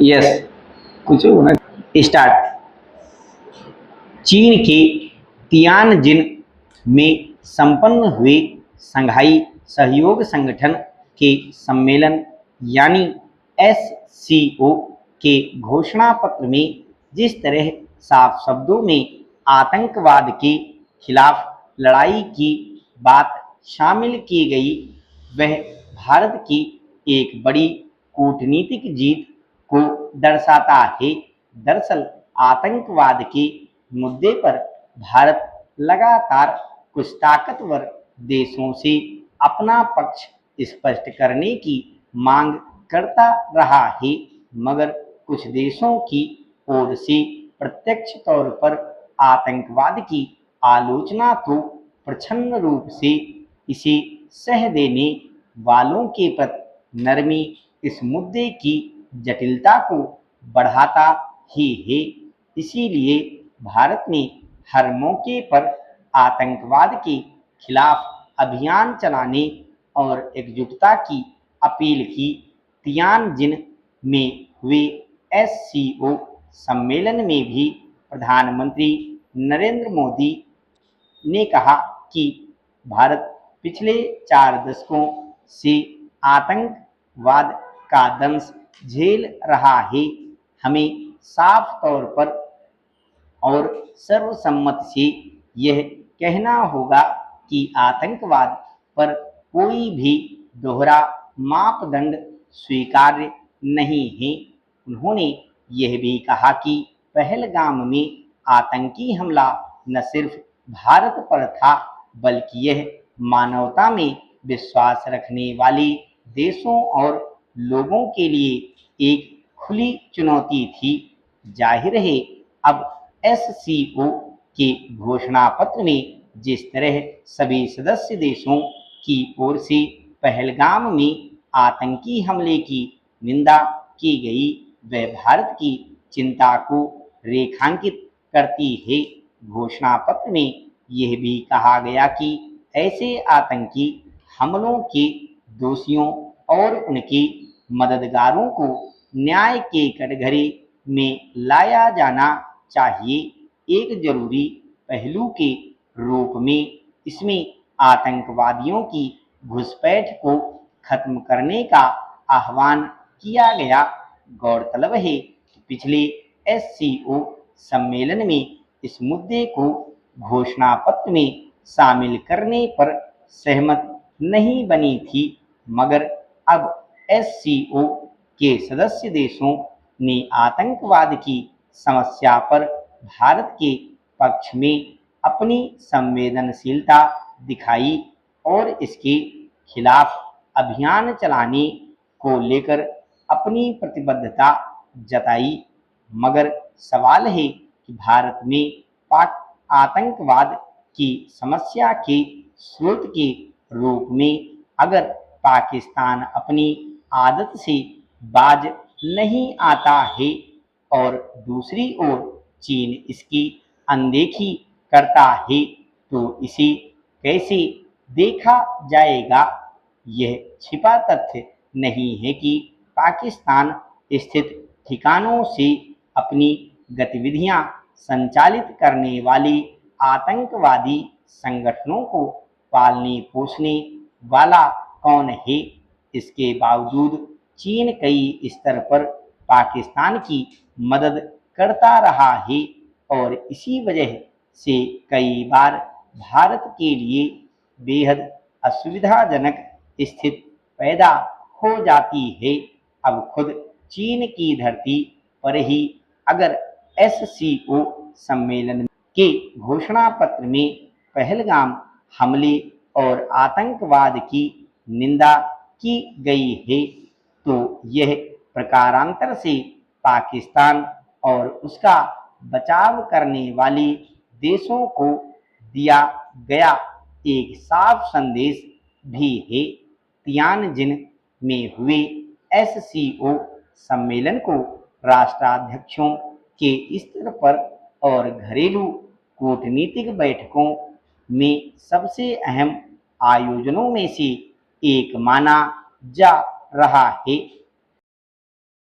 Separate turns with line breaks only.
Yes, कुछ होना start. चीन के तियानजिन में संपन्न हुए शंघाई सहयोग संगठन के सम्मेलन यानी एससीओ के घोषणा पत्र में जिस तरह साफ शब्दों में आतंकवाद के खिलाफ लड़ाई की बात शामिल की गई, वह भारत की एक बड़ी कूटनीतिक जीत को दर्शाता है। दरअसल आतंकवाद के मुद्दे पर भारत लगातार कुछ ताकतवर देशों से अपना पक्ष स्पष्ट करने की मांग करता रहा है, मगर कुछ देशों की ओर से प्रत्यक्ष तौर पर आतंकवाद की आलोचना तो प्रच्छन्न रूप से इसे सह देने वालों के प्रति नरमी इस मुद्दे की जटिलता को बढ़ाता ही है। इसीलिए भारत ने हर मौके पर आतंकवाद के खिलाफ अभियान चलाने और एकजुटता की अपील की। तियानजिन में हुए एससीओ सम्मेलन में भी प्रधानमंत्री नरेंद्र मोदी ने कहा कि भारत पिछले 4 दशकों से आतंकवाद का दंश झेल रहा है। हमें साफ तौर पर और सर्वसम्मत से यह कहना होगा कि आतंकवाद पर कोई भी दोहरा मापदंड स्वीकार्य नहीं है। उन्होंने यह भी कहा कि पहलगाम में आतंकी हमला न सिर्फ भारत पर था, बल्कि यह मानवता में विश्वास रखने वाले देशों और लोगों के लिए एक खुली चुनौती थी। जाहिर है, अब एससीओ के घोषणा पत्र में जिस तरह सभी सदस्य देशों की ओर से पहलगाम में आतंकी हमले की निंदा की गई, वह भारत की चिंता को रेखांकित करती है। घोषणा पत्र में यह भी कहा गया कि ऐसे आतंकी हमलों के दोषियों और उनके मददगारों को न्याय के कटघरे में लाया जाना चाहिए। एक जरूरी पहलू के रूप में इसमें आतंकवादियों की घुसपैठ को खत्म करने का आह्वान किया गया। गौरतलब है कि पिछले एससीओ सम्मेलन में इस मुद्दे को घोषणा पत्र में शामिल करने पर सहमत नहीं बनी थी, मगर अब एससीओ के सदस्य देशों ने आतंकवाद की समस्या पर भारत के पक्ष में अपनी संवेदनशीलता दिखाई और इसके खिलाफ अभियान चलाने को लेकर अपनी प्रतिबद्धता जताई। मगर सवाल है कि भारत में पाक आतंकवाद की समस्या के स्रोत के रूप में अगर पाकिस्तान अपनी आदत से बाज नहीं आता है और दूसरी ओर चीन इसकी अनदेखी करता है, तो इसे कैसे देखा जाएगा? यह छिपा तथ्य नहीं है कि पाकिस्तान स्थित ठिकानों से अपनी गतिविधियां संचालित करने वाली आतंकवादी संगठनों को पालने पोसने वाला कौन है। इसके बावजूद चीन कई स्तर पर पाकिस्तान की मदद करता रहा है और इसी वजह से कई बार भारत के लिए बेहद असुविधाजनक स्थिति पैदा हो जाती है। अब खुद चीन की धरती पर ही अगर एससीओ सम्मेलन के घोषणा पत्र में पहलगाम हमले और आतंकवाद की निंदा की गई है, तो यह प्रकारांतर से पाकिस्तान और उसका बचाव करने वाले देशों को दिया गया एक साफ संदेश भी है। तियानजिन में हुए एससीओ सम्मेलन को राष्ट्राध्यक्षों के स्तर पर और घरेलू कूटनीतिक बैठकों में सबसे अहम आयोजनों में से एक माना जा रहा है।